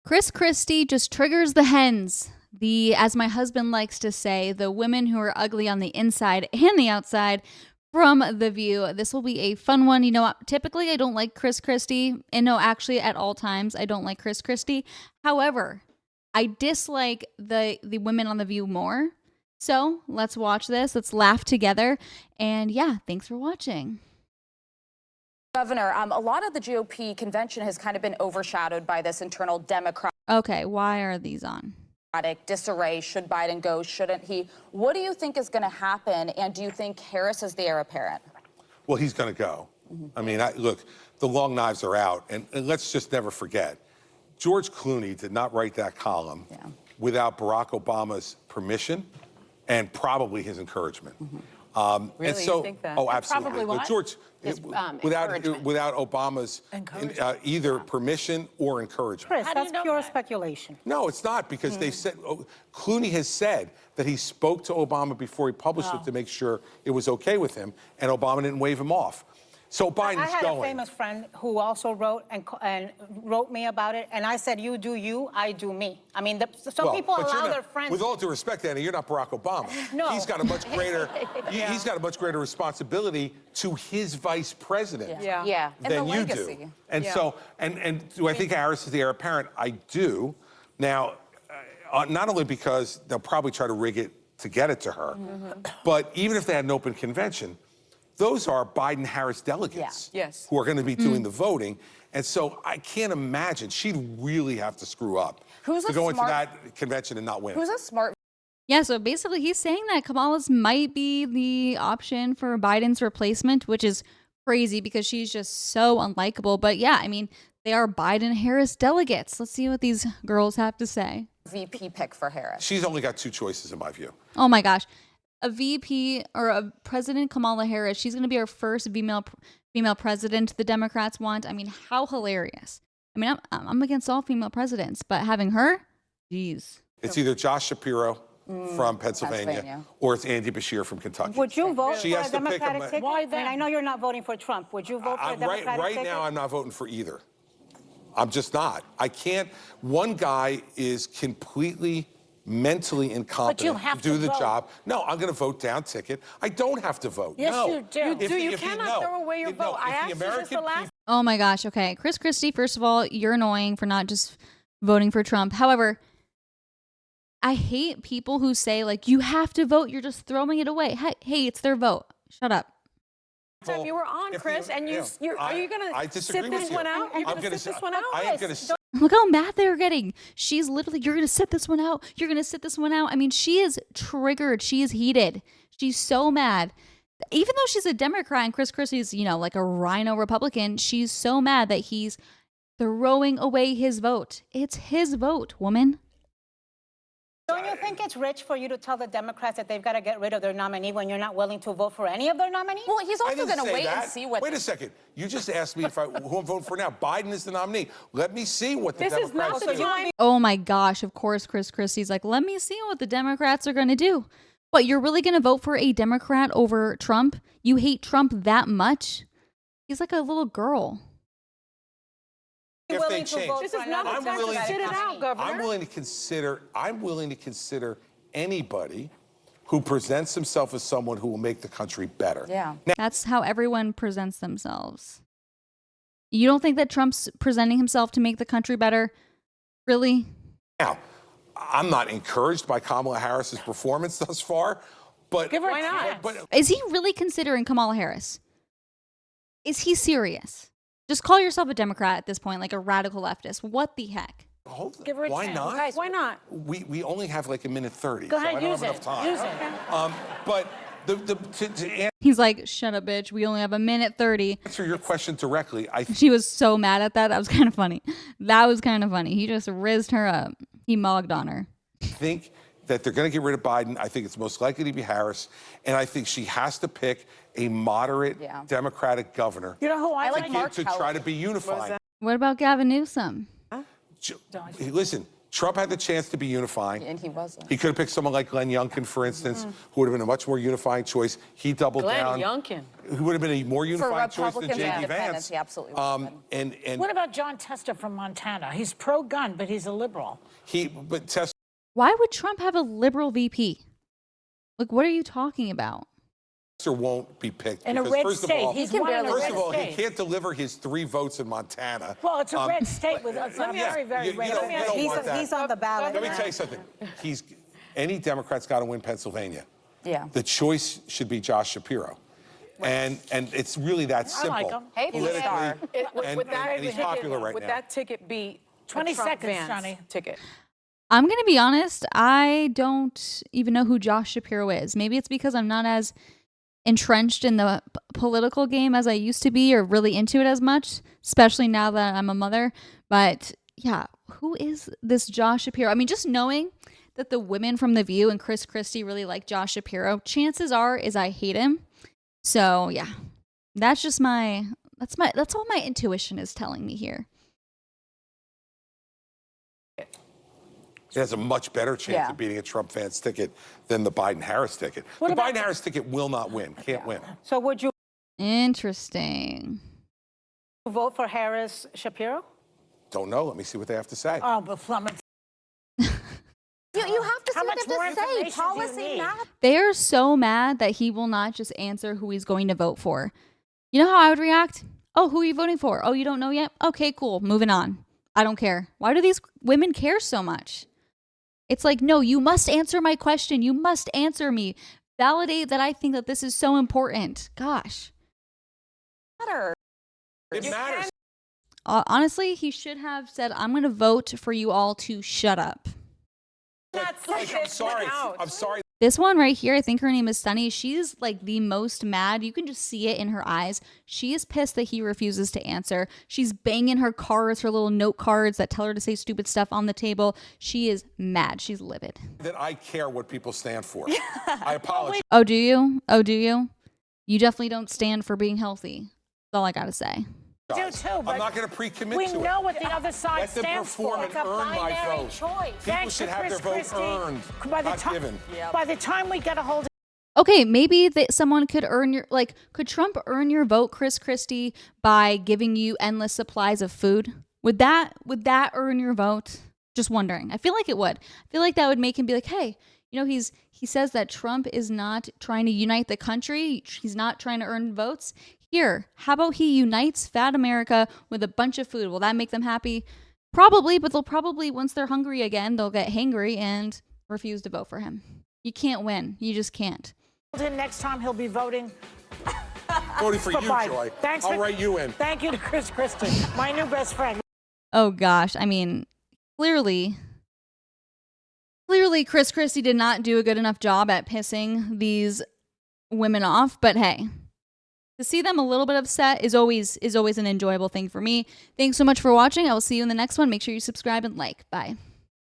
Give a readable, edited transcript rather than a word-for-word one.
Chris Christie just triggers the hens. As my husband likes to say, the women who are ugly on the inside and the outside from The View. This will be a fun one. You know, typically I don't like Chris Christie. And no, actually at all times, I don't like Chris Christie. However, I dislike the women on The View more. So let's watch this. Let's laugh together. And yeah, thanks for watching. Governor, a lot of the GOP convention has kind of been overshadowed by this internal Democratic Okay, why are these on? disarray. Should Biden go? Shouldn't he? What do you think is going to happen? And do you think Harris is the heir apparent? Well, he's going to go. I mean, look, the long knives are out. And let's just never forget, George Clooney did not write that column without Barack Obama's permission and probably his encouragement. Really? And so, you think that? oh, absolutely. Probably what? George, His, without Obama's either permission or encouragement. Chris, that's pure speculation. No, it's not, because they said, Clooney has said that he spoke to Obama before he published it to make sure it was okay with him, and Obama didn't wave him off. So Biden's I had going. a famous friend who also wrote and wrote me about it, and I said, "You do you, I do me." I mean, some people but allow you're their not, friends. with all due respect, Anna, you're not Barack Obama. No. He's got a much greater. He's got a much greater responsibility to his vice president than you do. And so, and do I think Harris is the heir apparent? I do. Now, not only because they'll probably try to rig it to get it to her, but even if they had an open convention, those are Biden-Harris delegates who are going to be doing the voting. And so I can't imagine she'd really have to screw up to go into that convention and not win. Who's a smart? Yeah, so basically he's saying that Kamala's might be the option for Biden's replacement, which is crazy because she's just so unlikable. But yeah, I mean, they are Biden-Harris delegates. Let's see what these girls have to say. VP pick for Harris. She's only got two choices, in my view. Oh my gosh. A VP or a President Kamala Harris, she's going to be our first female president the Democrats want. I mean, how hilarious. I mean, I'm against all female presidents, but having her, geez. It's either Josh Shapiro from Pennsylvania or it's Andy Bashir from Kentucky. Would you vote for has a to pick Democratic ticket? Why then? And I know you're not voting for Trump. Would you vote for a Democratic ticket? Right now, I'm not voting for either. I'm just not. I can't. One guy is completely mentally incompetent to do the job. No, I'm going to vote down ticket. I don't have to vote. Yes, no. you do. You cannot throw away your vote. I asked you this the last. Oh my gosh. Okay. Chris Christie, first of all, you're annoying for not just voting for Trump. However, I hate people who say, like, you have to vote. You're just throwing it away. Hey, it's their vote. Shut up. Time you were on, Chris, and are you going to sit this one out? You're going to sit this one out? I am going to. Look how mad they're getting. She's literally, you're going to sit this one out. You're going to sit this one out. I mean, she is triggered. She is heated. She's so mad. Even though she's a Democrat and Chris Christie's, you know, like a rhino Republican, she's so mad that he's throwing away his vote. It's his vote, woman. Don't you think it's rich for you to tell the Democrats that they've got to get rid of their nominee when you're not willing to vote for any of their nominees? Well, he's also going to wait and see what. Wait a second. You just asked me who I'm voting for now. Biden is the nominee. Let me see what the Democrats do. This is not the time. Oh my gosh, of course Chris Christie's like, let me see what the Democrats are going to do. What, you're really going to vote for a Democrat over Trump? You hate Trump that much? He's like a little girl. If they change, This is not the time to sit it out, Governor. I'm willing to consider anybody who presents himself as someone who will make the country better. Yeah. Now, That's how everyone presents themselves. You don't think that Trump's presenting himself to make the country better? Really? now, I'm not encouraged by Kamala Harris's performance thus far, but Why not? But Is he really considering Kamala Harris? Is he serious? Just call yourself a Democrat at this point, like a radical leftist. What the heck? Give her a why chance. not? Guys, why not? We only have like a minute 30. Go ahead, so I don't use have enough it. time. Use it. But to He's like, shut up, bitch. We only have a minute 30. answer your question directly, I She was so mad at that. That was kind of funny. That was kind of funny. He just rizzed her up. He mogged on her. think that they're going to get rid of Biden. I think it's most likely to be Harris. And I think she has to pick a moderate Democratic governor You know who I like? Mark to Kelly. try to be unified. What about Gavin Newsom? Listen, Trump had the chance to be unifying. And he wasn't. He could have picked someone like Glenn Youngkin, for instance, who would have been a much more unifying choice. He doubled down. Glenn Youngkin. Who would have been a more For unifying choice than Republicans and J.D. independents, Vance. he absolutely would have been. And What about John Tester from Montana? He's pro-gun, but he's a liberal. but Tester Why would Trump have a liberal VP? Like, what are you talking about? won't be picked. In a because red first state. Of all, He's can won in a barely- first red of all, state. he can't deliver his 3 votes in Montana. Well, it's a red state with a yeah, very, very you red don't- state. you don't want that. He's on the ballot. Let me tell you something. Any Democrat's got to win Pennsylvania. Yeah. The choice should be Josh Shapiro. And it's really that simple. like him. Hey, politically, star. and he's popular right Would now. that ticket be 20 a Trump seconds, Vance Johnny. ticket? I'm going to be honest. I don't even know who Josh Shapiro is. Maybe it's because I'm not as entrenched in the political game as I used to be or really into it as much, especially now that I'm a mother. But yeah, who is this Josh Shapiro? I mean, just knowing that the women from The View and Chris Christie really like Josh Shapiro, chances are is I hate him. So yeah, that's just that's all my intuition is telling me here. It has a much better chance Yeah. of beating a Trump Vance ticket than the Biden-Harris ticket. The Biden-Harris ticket will not win, can't win. So would you Interesting. vote for Harris Shapiro? Don't know. Let me see what they have to say. Oh, but Plummet. You have to see How what much they more have to say. information do you Policy need? matters. They are so mad that he will not just answer who he's going to vote for. You know how I would react? Oh, who are you voting for? Oh, you don't know yet? Okay, cool. Moving on. I don't care. Why do these women care so much? It's like, no, you must answer my question. You must answer me. Validate that I think that this is so important. Gosh. It matters. Honestly, he should have said, I'm going to vote for you all to shut up. I'm sorry. I'm sorry. This one right here, I think her name is Sunny. She's like the most mad. You can just see it in her eyes. She is pissed that he refuses to answer. She's banging her cards, her little note cards that tell her to say stupid stuff on the table. She is mad. She's livid. That I care what people stand for. I apologize. Oh, do you? Oh, do you? You definitely don't stand for being healthy. That's all I got to say. Do too, I'm but not going to pre-commit we to it. know what the other side Let them stands perform for. and earn my vote. People Thanks should to have their Chris vote Christie. earned, By the not time, given. by the time we get a hold of Okay, maybe that someone could earn your, like, could Trump earn your vote, Chris Christie, by giving you endless supplies of food? Would that earn your vote? Just wondering. I feel like it would. I feel like that would make him be like, hey, you know, he says that Trump is not trying to unite the country. He's not trying to earn votes. Here, how about he unites fat America with a bunch of food? Will that make them happy? Probably, but they'll probably, once they're hungry again, they'll get hangry and refuse to vote for him. You can't win. You just can't. him next time, he'll be voting Voting for you, Biden. Joy. Thanks I'll for- write you in. Thank you to Chris Christie, my new best friend. Oh gosh, I mean, clearly Chris Christie did not do a good enough job at pissing these women off, but hey, to see them a little bit upset is always an enjoyable thing for me. Thanks so much for watching. I will see you in the next one. Make sure you subscribe and like. Bye.